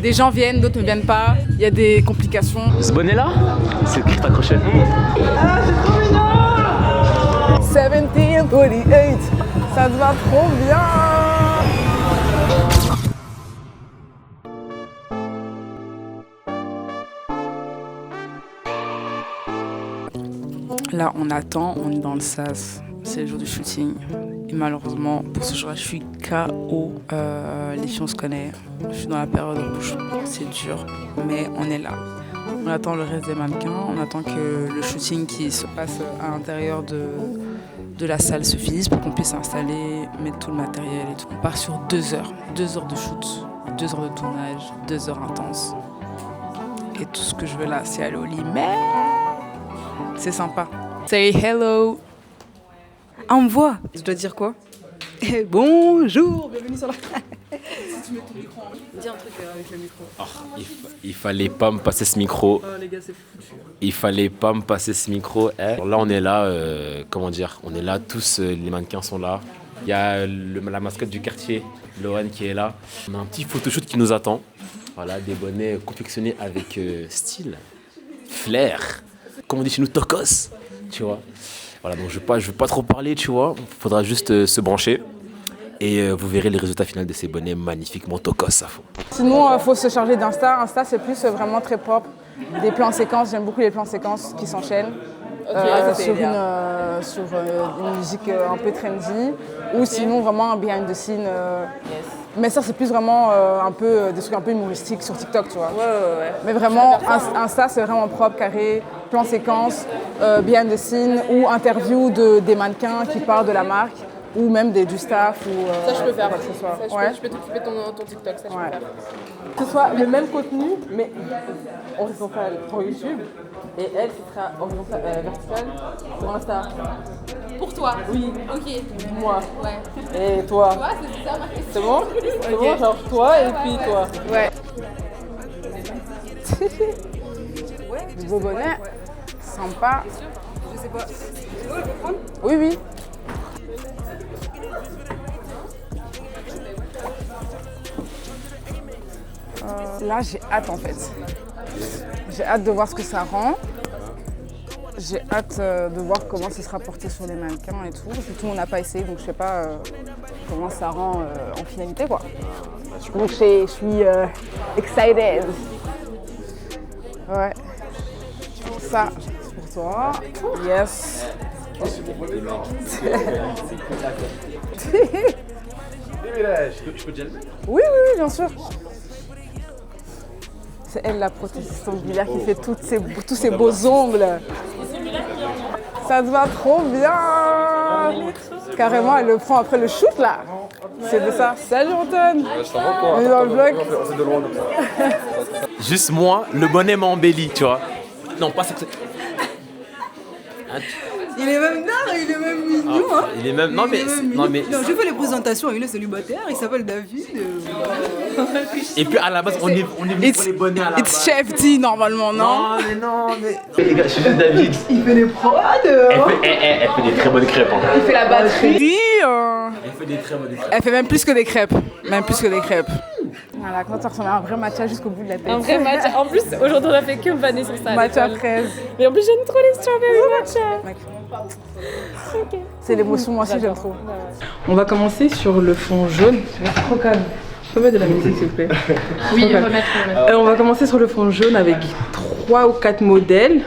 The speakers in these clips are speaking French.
Des gens viennent, d'autres ne viennent pas. Il y a des complications. Ce bonnet-là, c'est le cri accroché. Ah, c'est trop mignon! 1748, ça te va trop bien! Là, on attend, on est dans le sas. C'est le jour du shooting. Et malheureusement, pour ce jour-là, je suis KO. Les filles, on se connaît. Je suis dans la période rouge. C'est dur, mais on est là. On attend le reste des mannequins. On attend que le shooting qui se passe à l'intérieur de la salle se finisse pour qu'on puisse installer, mettre tout le matériel et tout. On part sur 2 heures. 2 heures de shoot, 2 heures de tournage, 2 heures intenses. Et tout ce que je veux là, c'est aller au lit. Mais c'est sympa. Say hello. Ah, on me voit. Je dois dire quoi? Bonjour, bienvenue sur la... Si tu mets ton micro, dis un truc avec le micro. Oh, il fallait pas me passer ce micro. Oh les gars, c'est foutu. Il fallait pas me passer ce micro. Alors là, on est là, comment dire, on est là, tous les mannequins sont là. Il y a la mascotte du quartier, Lohan, qui est là. On a un petit photoshoot qui nous attend. Voilà, des bonnets confectionnés avec style, flair. Comme on dit chez nous, tocos, tu vois. Voilà, donc je veux pas trop parler, tu vois. Il faudra juste se brancher. Et vous verrez les résultats finaux de ces bonnets magnifiquement tocos, ça faut. Sinon, il faut se charger d'Insta. Insta, c'est plus vraiment très propre. Des plans séquences, j'aime beaucoup les plans séquences qui s'enchaînent. Sur une musique un peu trendy. Ou sinon, vraiment un behind the scene. Mais ça, c'est plus vraiment des trucs un peu humoristiques sur TikTok, tu vois. Ouais. Mais vraiment, Insta, c'est vraiment propre, carré, plan séquence, behind the scene ou interview des mannequins qui parlent de la marque ou même du staff. Ça, je peux faire. Quoi que ce soit. Ça, je peux t'occuper ton TikTok, ça, je peux faire. Que ce soit le même contenu, mais horizontal pour YouTube, et elle, ce sera verticale pour Insta. Pour toi? Oui. Ok. Moi. Ouais. Et toi? Toi, c'est ça ma question. C'est bon? C'est bon, genre toi et puis toi. Ouais. Du beau bonnet, sympa. Je sais pas. Oui. Là, j'ai hâte en fait. J'ai hâte de voir ce que ça rend. J'ai hâte de voir comment ce sera porté sur les mannequins et tout. Parce que tout le monde n'a pas essayé, donc je sais pas comment ça rend en finalité, quoi. Donc je suis excited. Ouais. Ça, c'est pour toi. Yes. Je peux déjà le mettre? Oui, bien sûr. C'est elle la prothésiste ongulaire qui fait tous ces beaux ongles. Ça te va trop bien. Carrément, elle le prend après le shoot là. C'est de ça. Salut Antoine. On est dans le vlog. Juste moi, le bonnet m'a embelli, tu vois. Non, pas ça. Il est même là, il est même mignon. Hein. Il est même. Non, mais. Non, je fais les présentations, il est célibataire, il s'appelle David. Et puis à la base, on est venu pour les bonnets à la It's base. Chef D normalement, non? Non, mais. Les gars, je suis juste David. Il fait des prods. Elle fait des très bonnes crêpes. Hein. Il fait la batterie. Elle fait des très bonnes crêpes. Elle fait même plus que des crêpes. Voilà, quand tu ressembles à un vrai matcha jusqu'au bout de la tête. Un vrai matcha. En plus, aujourd'hui, on a fait que vanner sur ça. Matcha fraise. Mais en plus, j'aime trop les strawberry matcha. Mec. C'est l'émotion, moi aussi j'aime trop. On va commencer sur le fond jaune. C'est trop calme. Tu peux mettre de la musique, s'il te plaît? Oui, remettre. On va commencer sur le fond jaune avec 3 ou 4 modèles.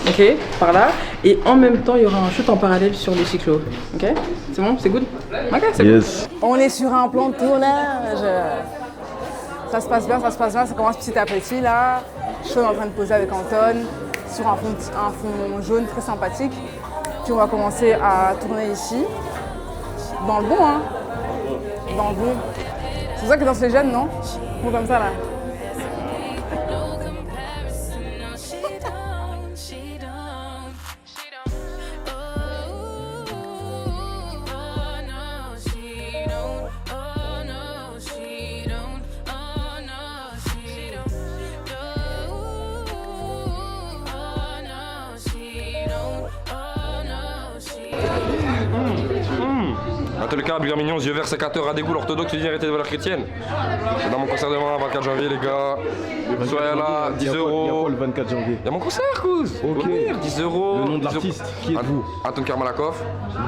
Ok, par là. Et en même temps, il y aura un shoot en parallèle sur les cyclos. Ok? C'est bon? C'est good? Ok, c'est bon. On est sur un plan de tournage. Ça se passe bien, ça commence petit à petit là. Sean est en train de poser avec Anton sur un fond jaune très sympathique. Puis on va commencer à tourner ici. Dans le bon, hein. Dans le bon. C'est pour ça que dans les jeunes, non? Bon comme ça là. Dans tous les cas, Bulgare Mignon, yeux verts, sécateur, à dégoût, orthodoxe, linéarité de valeur chrétienne. C'est dans mon concert demain, 24 janvier, les gars. Soyez là, 10 euros. Il y a quoi le 24 janvier? Il y a mon concert, couz. Ok. Venir, 10 euros. Le nom de l'artiste, qui êtes-vous? Anton Karmalakov,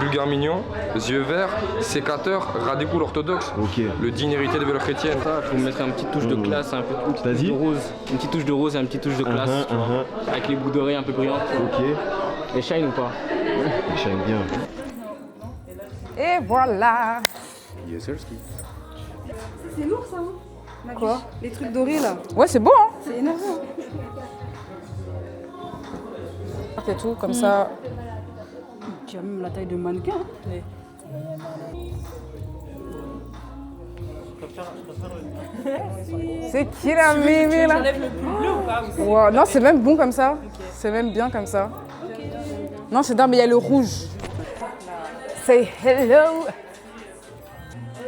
Bulgare Mignon, yeux verts, sécateur, radicou orthodoxe. Ok. Le digne héritier des valeurs chrétiennes. Il faut mettre une petite touche de classe, un peu une petite touche Vas-y. de rose. Une petite touche de rose et une petite touche de classe, tu vois. Avec les bouts dorés un peu brillants. Ok. Les shine ou pas? J'aime bien. Et voilà. Yes, sir, ski. C'est lourd ça, hein. Quoi? Les trucs dorés là. Ouais, c'est beau, hein. C'est énorme. Et tout, comme ça. Tu as même la taille de mannequin. C'est qui la mémé là? Wow. Non, c'est même bon comme ça. C'est même bien comme ça. Non, c'est dingue, mais il y a le rouge. Say hello.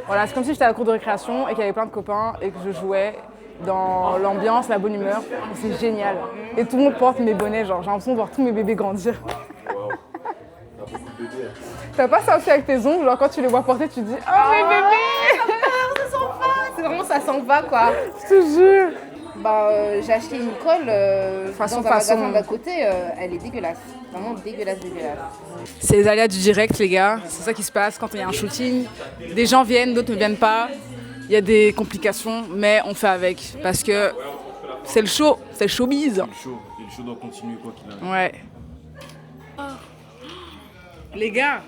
Voilà, c'est comme si j'étais à la cour de récréation et qu'il y avait plein de copains et que je jouais dans l'ambiance, la bonne humeur. Et c'est génial. Et tout le monde porte mes bonnets, genre j'ai l'impression de voir tous mes bébés grandir. T'as pas ça aussi avec tes ongles, genre quand tu les vois porter, tu te dis « Oh mes bébés !» Ça s'en va, c'est vraiment ça s'en va quoi. Je te jure. Bah j'ai acheté une colle Façon, dans un magasin façon. d'à côté, elle est dégueulasse, vraiment dégueulasse. C'est les aléas du direct, les gars. C'est ça qui se passe quand il y a un shooting. Des gens viennent, d'autres ne viennent pas. Il y a des complications, mais on fait avec. Parce que c'est le show, c'est le showbiz. Et le show doit continuer quoi qu'il arrive. Ouais. Les gars,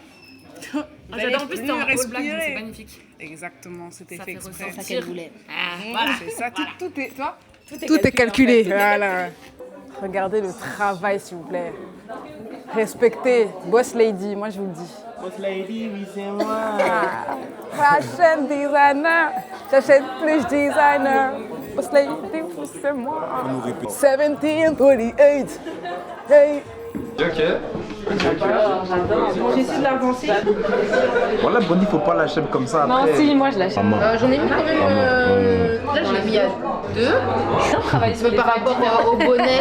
J'adore en plus, t'es en all black, donc c'est magnifique. Exactement, c'était Ça fait fait exprès. ressortir. Ça qu'elle voulait. Voilà, c'est ça, tout est, toi, tout est calculé. Voilà. Regardez le travail s'il vous plaît. Respectez, boss lady, moi je vous le dis. Boss lady, oui c'est moi. Fashion designer, j'achète plus designer. Boss lady, oui, c'est moi. 1728, hey. Ok. J'essaie de l'avancer. Voilà, Bonnie, faut pas lâcher comme ça après. Non, si, moi je l'achète. J'en ai mis quand même. Là je l'ai mis à 2. Mais par rapport au bonnet,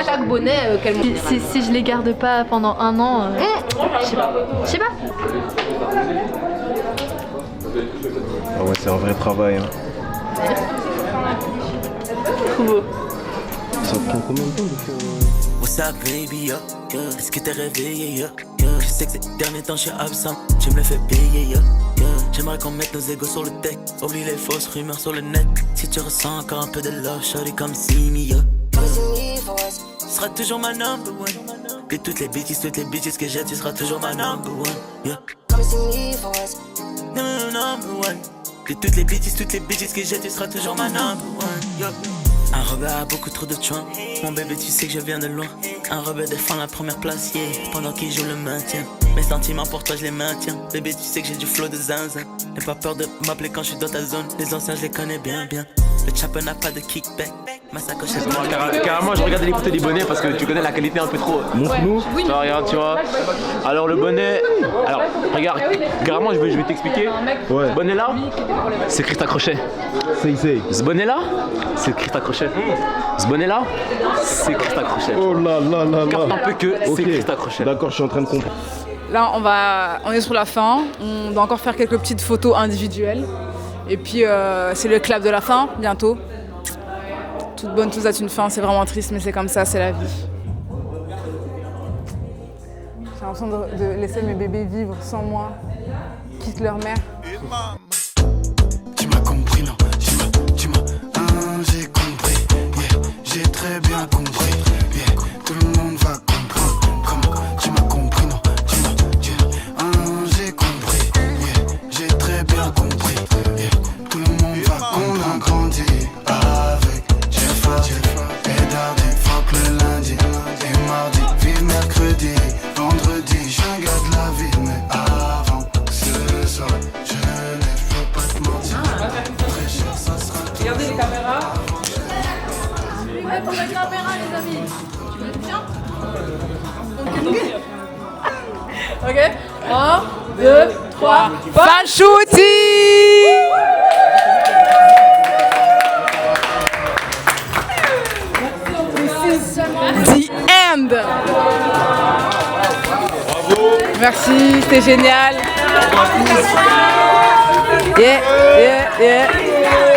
chaque bonnet qu'elle monte. Si je les garde pas pendant un an, je sais pas. Je sais pas. Ah ouais, c'est un vrai travail. Hein. Trop beau. Ça te prend combien de temps de faire What's up baby, yo, yo. Est-ce que t'es réveillé, yo, yo. Je sais que ces derniers temps je suis absent, tu me le fais payer, yo, yo. J'aimerais qu'on mette nos égos sur le deck, oublie les fausses rumeurs sur le net. Si tu ressens encore un peu de love, shawty come see me, yo, yo. Tu seras toujours ma number one. De toutes les bitches que j'ai, tu seras toujours ma number one, yo. Number one. De toutes les bitches que j'ai, tu seras toujours ma number one, yo. Un rebelle a beaucoup trop de choix. Mon bébé, tu sais que je viens de loin. Un rebelle défend la première place, yeah. Pendant qu'il joue le maintien. Mes sentiments pour toi, je les maintiens. Bébé, tu sais que j'ai du flow de zinzin. N'aie pas peur de m'appeler quand je suis dans ta zone. Les anciens, je les connais bien, bien. Le chopper n'a pas de kickback. Ma sacoche est Carrément, je regardais les photos des bonnets parce que tu connais la qualité un peu trop. Montre-nous. Ça, regarde, tu vois. Alors le bonnet. Alors, regarde, carrément, je vais t'expliquer. Ouais. Ce bonnet là, c'est Christa Crochet. C'est. Ce bonnet là, c'est Christa Crochet. Ce bonnet là, c'est Christa Crochet. Oh là là là Capte là. un peu que c'est Ok. Christa Crochet. D'accord, je suis en train de comprendre. Là, on est sur la fin. On doit encore faire quelques petites photos individuelles. Et puis, c'est le clap de la fin, bientôt. Toute bonne chose a une fin, c'est vraiment triste, mais c'est comme ça, c'est la vie. J'ai l'impression de laisser mes bébés vivre sans moi, quitte leur mère. Tu m'as compris, non? J'ai compris, yeah. J'ai très bien compris, yeah. Tout le monde va comprendre. Comment tu m'as compris, non? J'ai compris, yeah. J'ai très bien compris, yeah. Tout le monde va comprendre. On a grandi avec Jeffa et Dardy. Fuck le lundi et mardi, vive mercredi, vendredi. J'suis un gars de la ville, mais avant ce soir, je ne veux pas te mentir. Très cher, ça sera tout. Regardez les caméras. Pour la caméra, les amis. Tu veux bien? Ok. 1, 2, 3. Fan shooting! The end! Bravo. Merci, c'était génial. Yeah, yeah, yeah.